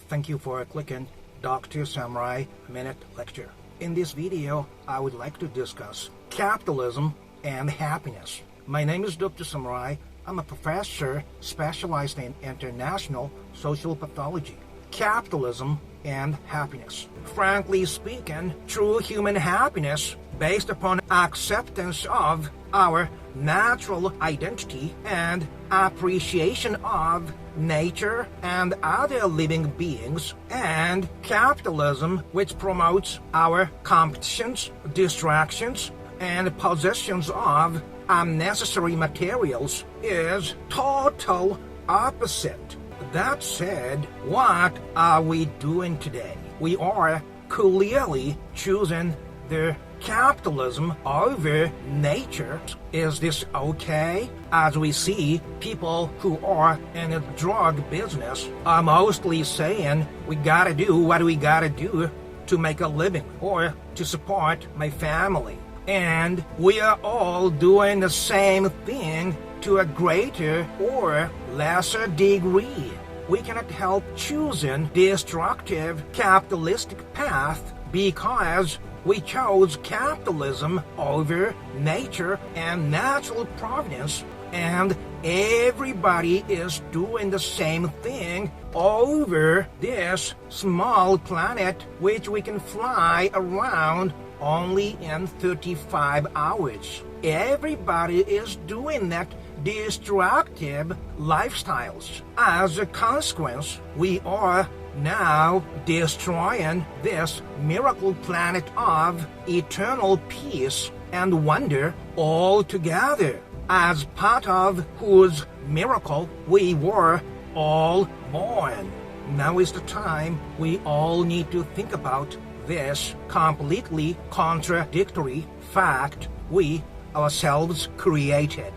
Thank you for clicking Dr. Samurai Minute Lecture. In this video, I would like to discuss capitalism and happiness. My name is Dr. Samurai. I'm a professor specialized in international social pathology. Capitalism and happiness. Frankly speaking, true human happiness based upon acceptance of our natural identity and appreciation of nature and other living beings, and capitalism, which promotes our competitions, distractions, and possessions of unnecessary materials, is total opposite. That said, what are we doing today? We are clearly choosing the capitalism over nature. Is this okay? As we see, people who are in the drug business are mostly saying, we gotta do what we gotta do to make a living or to support my family. And we are all doing the same thing to a greater or lesser degree. We cannot help choosing destructive capitalistic path because we chose capitalism over nature and natural providence, and everybody is doing the same thing over this small planet which we can fly around only in 35 hours. Everybody is doing that destructive lifestyles. As a consequence, we are now destroying this miracle planet of eternal peace and wonder altogether, as part of whose miracle we were all born. Now is the time we all need to think about this completely contradictory fact we ourselves created.